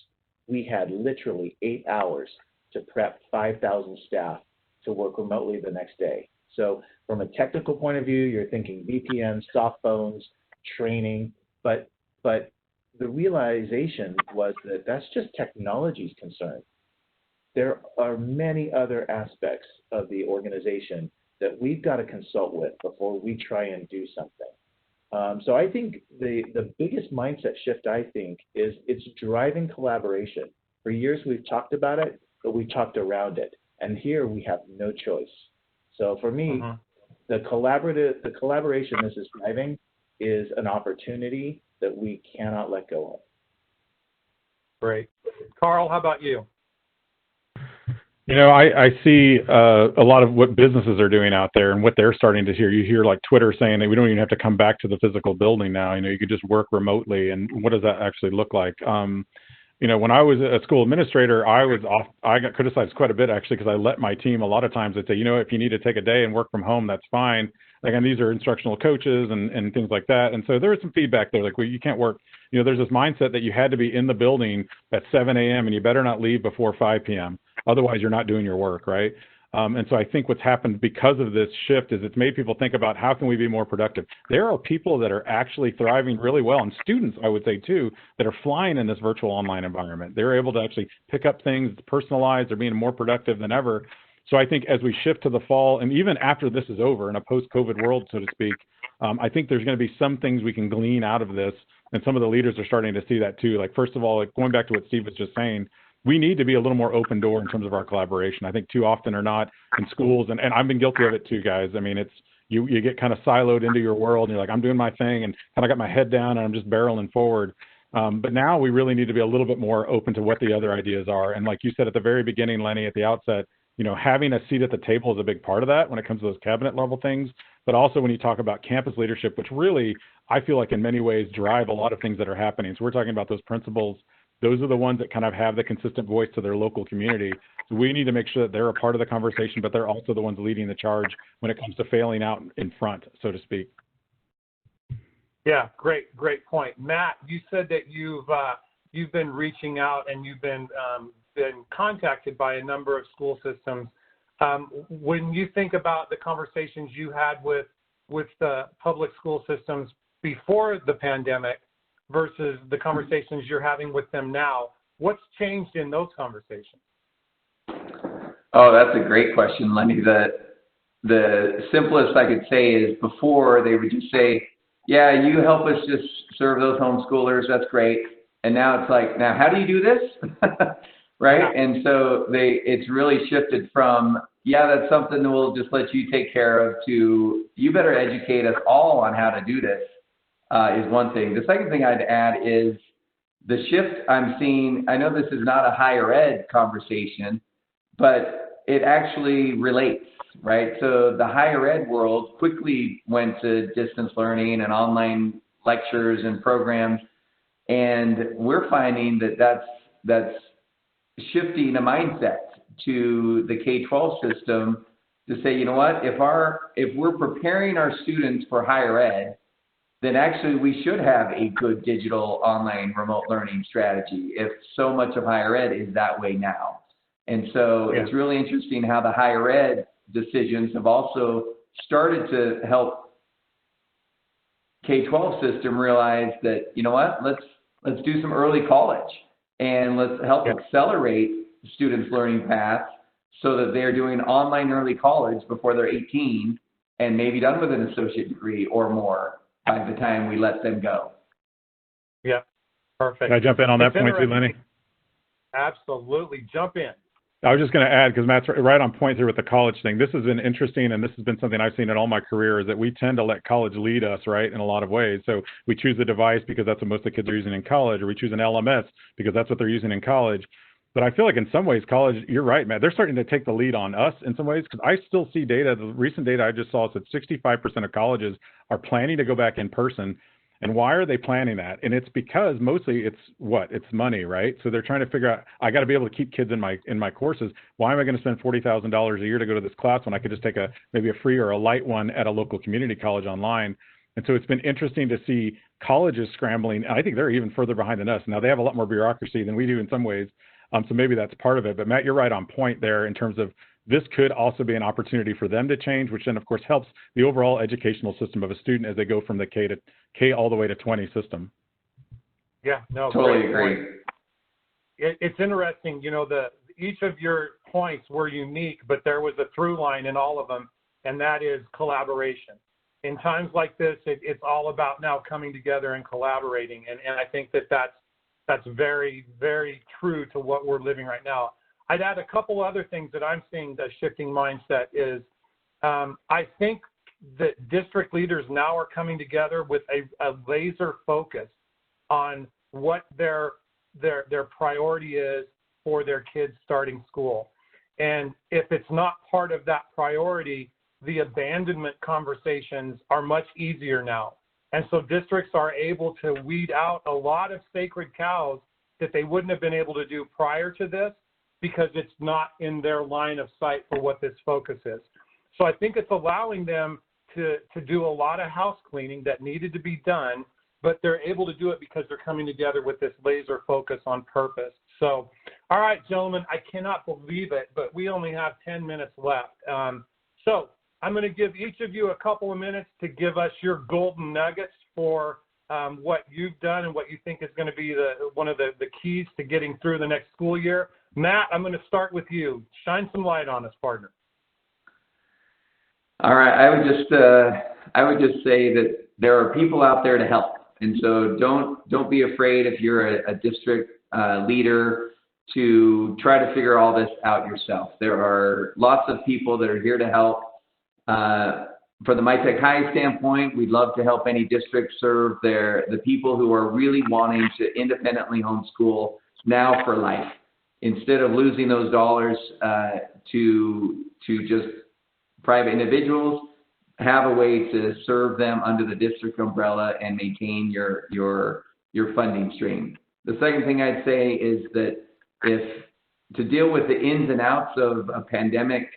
we had literally 8 hours to prep 5,000 staff to work remotely the next day. So from a technical point of view, you're thinking VPN, soft phones, training, but the realization was that that's just technology's concern. There are many other aspects of the organization that we've got to consult with before we try and do something. So I think the biggest mindset shift, I think, is it's driving collaboration. For years we've talked about it, but we talked around it. And here we have no choice. So for me, the collaboration this is driving is an opportunity that we cannot let go of. Great. Carl, how about you? You know, I see a lot of what businesses are doing out there and what they're starting to hear. You hear like Twitter saying that we don't even have to come back to the physical building now. You know, you could just work remotely. And what does that actually look like? You know, when I was a school administrator, I got criticized quite a bit actually because I let my team a lot of times. I'd say, you know, if you need to take a day and work from home, that's fine. Like, and these are instructional coaches and things like that. And so there was some feedback there, like, well, you can't work. You know, there's this mindset that you had to be in the building at 7 a.m. and you better not leave before 5 p.m. Otherwise, you're not doing your work, right? And so I think what's happened because of this shift is it's made people think about how can we be more productive. There are people that are actually thriving really well, and students, I would say too, that are flying in this virtual online environment. They're able to actually pick up things, personalize, they're being more productive than ever. So I think as we shift to the fall, and even after this is over in a post-COVID world, so to speak, I think there's going to be some things we can glean out of this, and some of the leaders are starting to see that too. Like, first of all, like going back to what Steve was just saying, we need to be a little more open door in terms of our collaboration. I think too often or not in schools, and I've been guilty of it too, guys. I mean, it's you get kind of siloed into your world, and you're like, I'm doing my thing, and kind of got my head down, and I'm just barreling forward. But now we really need to be a little bit more open to what the other ideas are. And like you said at the very beginning, Lenny, at the outset, you know, having a seat at the table is a big part of that when it comes to those cabinet level things. But also when you talk about campus leadership, which really, I feel like in many ways drive a lot of things that are happening. So we're talking about those principals. Those are the ones that kind of have the consistent voice to their local community. So we need to make sure that they're a part of the conversation, but they're also the ones leading the charge when it comes to failing out in front, so to speak. Yeah, great point. Matt, you said that you've been reaching out and you've been contacted by a number of school systems. When you think about the conversations you had with the public school systems before the pandemic versus the conversations you're having with them now, what's changed in those conversations? Oh, that's a great question, Lenny. The simplest I could say is before they would just say, yeah, you help us just serve those homeschoolers, that's great. And now it's like, now how do you do this? Right? Yeah. And so it's really shifted from, yeah, that's something that we'll just let you take care of, to you better educate us all on how to do this, is one thing. The second thing I'd add is the shift I'm seeing. I know this is not a higher ed conversation, but it actually relates, right? So the higher ed world quickly went to distance learning and online lectures and programs. And we're finding that that's shifting a mindset to the K-12 system to say, you know what, if we're preparing our students for higher ed, then actually we should have a good digital online remote learning strategy, if so much of higher ed is that way now. And so It's really interesting how the higher ed decisions have also started to help K-12 system realize that, you know what, let's do some early college and let's help accelerate students' learning paths so that they're doing online early college before they're 18 and maybe done with an associate degree or more by the time we let them go. Yeah, perfect. Can I jump in on that point too, Lenny? Absolutely, jump in. I was just going to add, because Matt's right on point here with the college thing. This has been interesting, and this has been something I've seen in all my career, is that we tend to let college lead us, right, in a lot of ways. So we choose a device because that's what most of the kids are using in college, or we choose an LMS because that's what they're using in college. But I feel like in some ways, college, you're right, Matt, they're starting to take the lead on us in some ways, because I still see data. The recent data I just saw said 65% of colleges are planning to go back in person. And why are they planning that? And it's because mostly it's money, right? So they're trying to figure out, I got to be able to keep kids in my courses. Why am I going to spend $40,000 a year to go to this class when I could just take maybe a free or a light one at a local community college online? And so it's been interesting to see colleges scrambling. I think they're even further behind than us. Now, they have a lot more bureaucracy than we do in some ways. So maybe that's part of it. But Matt, you're right on point there in terms of this could also be an opportunity for them to change, which then, of course, helps the overall educational system of a student as they go from the K all the way to 20 system. Yeah, no, Totally great agree. point. It's interesting, each of your points were unique, but there was a through line in all of them, and that is collaboration. In times like this, it's all about now coming together and collaborating, and I think that's very, very true to what we're living right now. I'd add a couple other things that I'm seeing the shifting mindset is I think that district leaders now are coming together with a laser focus on what their priority is for their kids starting school. And if it's not part of that priority, the abandonment conversations are much easier now. And so districts are able to weed out a lot of sacred cows that they wouldn't have been able to do prior to this because it's not in their line of sight for what this focus is. So I think it's allowing them to do a lot of house cleaning that needed to be done, but they're able to do it because they're coming together with this laser focus on purpose. So, all right, gentlemen, I cannot believe it, but we only have 10 minutes left. So I'm going to give each of you a couple of minutes to give us your golden nuggets for what you've done and what you think is going to be one of the keys to getting through the next school year. Matt, I'm going to start with you. Shine some light on us, partner. All right, I would just say that there are people out there to help, and so don't be afraid if you're a district leader to try to figure all this out yourself. There are lots of people that are here to help. From the MyTech High standpoint, we'd love to help any district serve the people who are really wanting to independently homeschool now for life, instead of losing those dollars to just private individuals. Have a way to serve them under the district umbrella and maintain your funding stream. The second thing I'd say is that if to deal with the ins and outs of a pandemic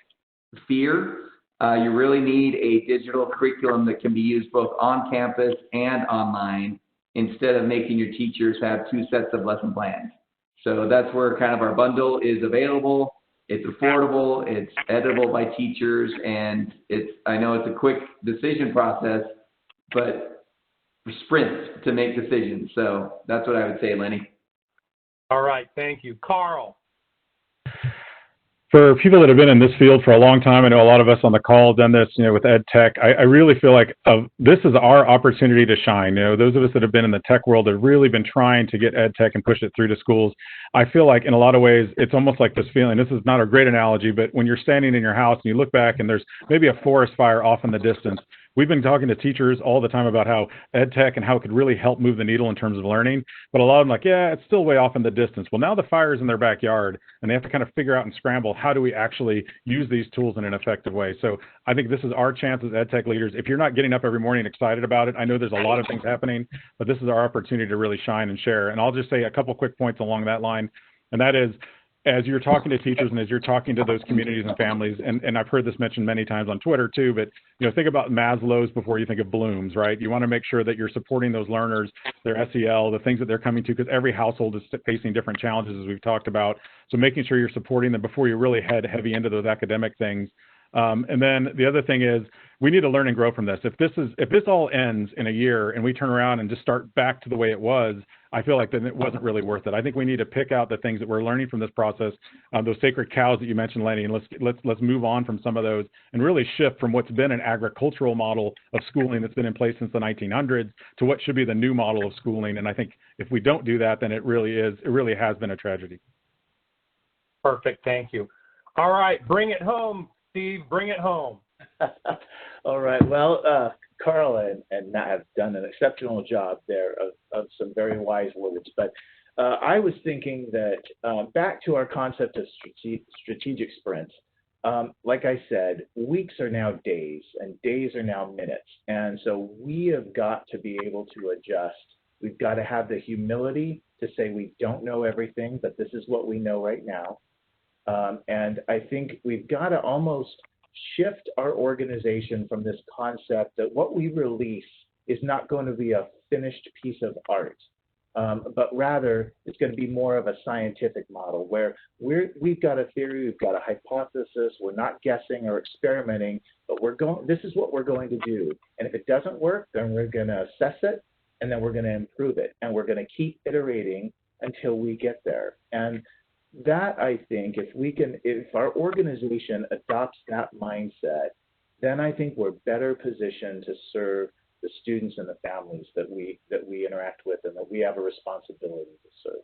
fear, you really need a digital curriculum that can be used both on campus and online, instead of making your teachers have two sets of lesson plans. So that's where kind of our bundle is available. It's affordable, it's editable by teachers, and I know it's a quick decision process, but sprint to make decisions. So that's what I would say, Lenny. All right, thank you. Carl. For people that have been in this field for a long time, I know a lot of us on the call have done this, with ed tech. I really feel like this is our opportunity to shine. Those of us that have been in the tech world have really been trying to get ed tech and push it through to schools. I feel like in a lot of ways, it's almost like this feeling. This is not a great analogy, but when you're standing in your house and you look back and there's maybe a forest fire off in the distance. We've been talking to teachers all the time about how ed tech and how it could really help move the needle in terms of learning. But a lot of them yeah, it's still way off in the distance. Well, now the fire's in their backyard and they have to kind of figure out and scramble, how do we actually use these tools in an effective way? So I think this is our chance as ed tech leaders. If you're not getting up every morning excited about it, I know there's a lot of things happening, but this is our opportunity to really shine and share. And I'll just say a couple quick points along that line. And that is, as you're talking to teachers and as you're talking to those communities and families, and I've heard this mentioned many times on Twitter too, but think about Maslow's before you think of Bloom's, right? You want to make sure that you're supporting those learners, their SEL, the things that they're coming to, because every household is facing different challenges, as we've talked about. So making sure you're supporting them before you really head heavy into those academic things. And then the other thing is, we need to learn and grow from this. If this all ends in a year and we turn around and just start back to the way it was, I feel like then it wasn't really worth it. I think we need to pick out the things that we're learning from this process, those sacred cows that you mentioned, Lenny, and let's move on from some of those and really shift from what's been an agricultural model of schooling that's been in place since the 1900s to what should be the new model of schooling. And I think if we don't do that, then it really has been a tragedy. Perfect, thank you. All right, bring it home, Steve, bring it home. All right. Well, Carl and Matt have done an exceptional job there of some very wise words. But I was thinking that back to our concept of strategic sprints, like I said, weeks are now days and days are now minutes. And so we have got to be able to adjust. We've got to have the humility to say we don't know everything, but this is what we know right now. And I think we've got to almost shift our organization from this concept that what we release is not going to be a finished piece of art. But rather it's going to be more of a scientific model where we've got a theory, we've got a hypothesis, we're not guessing or experimenting, but this is what we're going to do. And if it doesn't work, then we're going to assess it, and then we're going to improve it, and we're going to keep iterating until we get there. And that, I think, if our organization adopts that mindset, then I think we're better positioned to serve the students and the families that we interact with and that we have a responsibility to serve.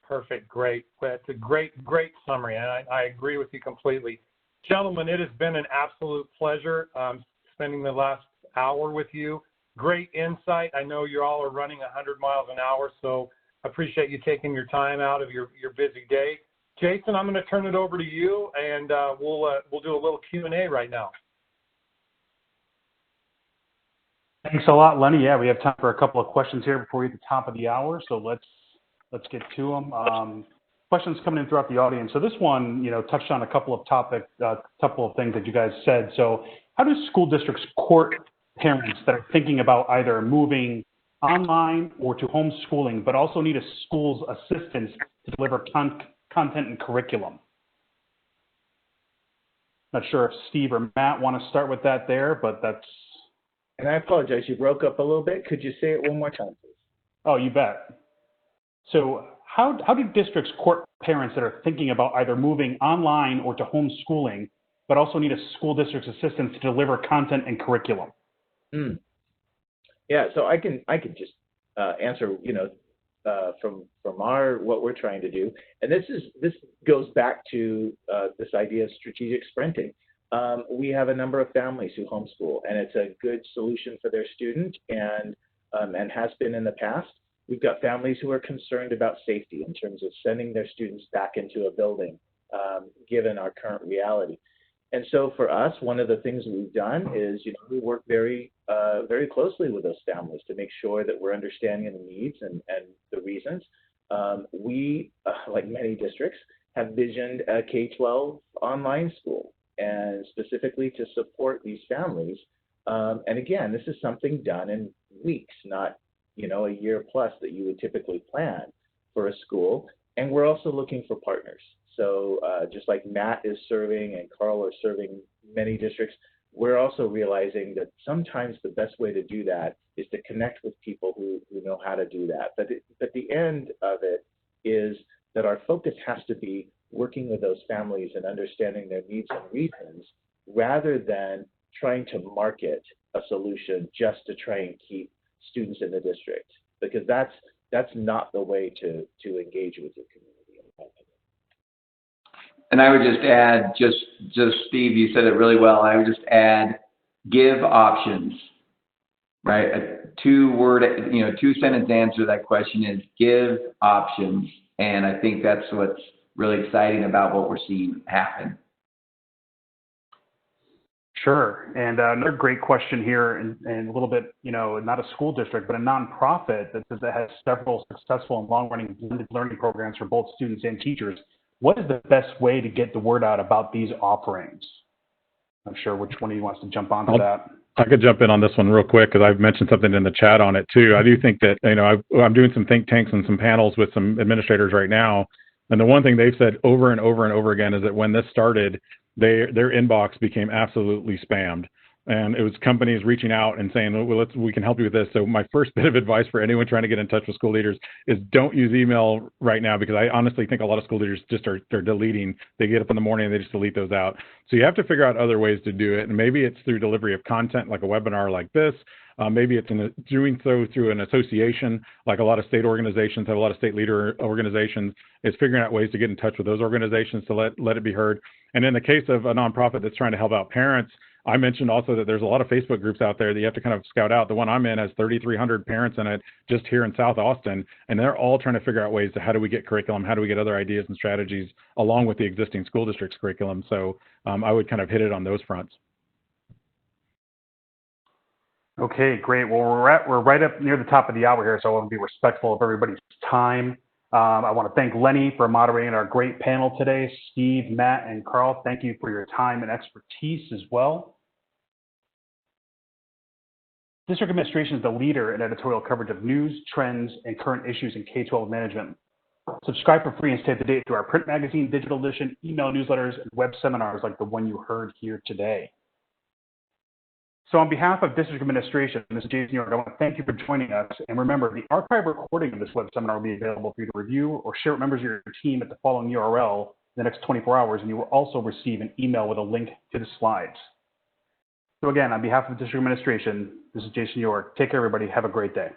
Perfect. Great. That's a great summary, and I agree with you completely. Gentlemen, it has been an absolute pleasure spending the last hour with you. Great insight. I know you all are running 100 miles an hour, so I appreciate you taking your time out of your busy day. Jason, I'm going to turn it over to you, and we'll do a little Q&A right now. Thanks a lot, Lenny. Yeah, we have time for a couple of questions here before we hit the top of the hour, so let's get to them. Questions coming in throughout the audience. So this one, touched on a couple of things that you guys said. So how do school districts court parents that are thinking about either moving online or to homeschooling, but also need a school's assistance to deliver content and curriculum? Not sure if Steve or Matt want to start with that there, but that's... And I apologize, you broke up a little bit. Could you say it one more time, please? Oh, you bet. So how do districts court parents that are thinking about either moving online or to homeschooling, but also need a school district's assistance to deliver content and curriculum? Yeah, so I can just answer, from what we're trying to do, and this goes back to this idea of strategic sprinting. We have a number of families who homeschool, and it's a good solution for their student, and has been in the past. We've got families who are concerned about safety in terms of sending their students back into a building, given our current reality. And so for us, one of the things we've done is, we work very closely with those families to make sure that we're understanding the needs and the reasons. We, like many districts, have visioned a K-12 online school, and specifically to support these families. And again, this is something done in weeks, not a year plus that you would typically plan for a school. And we're also looking for partners. So just like Matt is serving and Carl are serving many districts, we're also realizing that sometimes the best way to do that is to connect with people who know how to do that. But the end of it is that our focus has to be working with those families and understanding their needs and reasons, rather than trying to market a solution just to try and keep students in the district, because that's not the way to engage with your community, in my opinion. And I would just add, just Steve, you said it really well. I would just add, give options, right? A two-sentence answer to that question is give options. And I think that's what's really exciting about what we're seeing happen. Sure. And another great question here, and a little bit, not a school district, but a nonprofit that has several successful and long-running blended learning programs for both students and teachers. What is the best way to get the word out about these offerings? I'm sure which one of you wants to jump onto that. I could jump in on this one real quick because I've mentioned something in the chat on it too. I do think that, I'm doing some think tanks and some panels with some administrators right now. And the one thing they've said over and over and over again is that when this started, their inbox became absolutely spammed. And it was companies reaching out and saying, well, we can help you with this. So my first bit of advice for anyone trying to get in touch with school leaders is don't use email right now, because I honestly think a lot of school leaders they're deleting. They get up in the morning and they just delete those out. So you have to figure out other ways to do it. And maybe it's through delivery of content, like a webinar like this. Maybe it's doing so through an association, like a lot of state organizations have, a lot of state leader organizations, is figuring out ways to get in touch with those organizations to let it be heard. And in the case of a nonprofit that's trying to help out parents, I mentioned also that there's a lot of Facebook groups out there that you have to kind of scout out. The one I'm in has 3,300 parents in it just here in South Austin, and they're all trying to figure out ways to how do we get curriculum, how do we get other ideas and strategies along with the existing school district's curriculum. So I would kind of hit it on those fronts. Okay, great. Well, we're right up near the top of the hour here, so I want to be respectful of everybody's time. I want to thank Lenny for moderating our great panel today. Steve, Matt, and Carl, thank you for your time and expertise as well. District Administration is the leader in editorial coverage of news, trends, and current issues in K-12 management. Subscribe for free and stay up to date through our print magazine, digital edition, email newsletters, and web seminars like the one you heard here today. So on behalf of District Administration, this is Jason York, I want to thank you for joining us. And remember, the archive recording of this web seminar will be available for you to review or share with members of your team at the following URL in the next 24 hours, and you will also receive an email with a link to the slides. So again, on behalf of the District Administration, this is Jason York. Take care, everybody. Have a great day.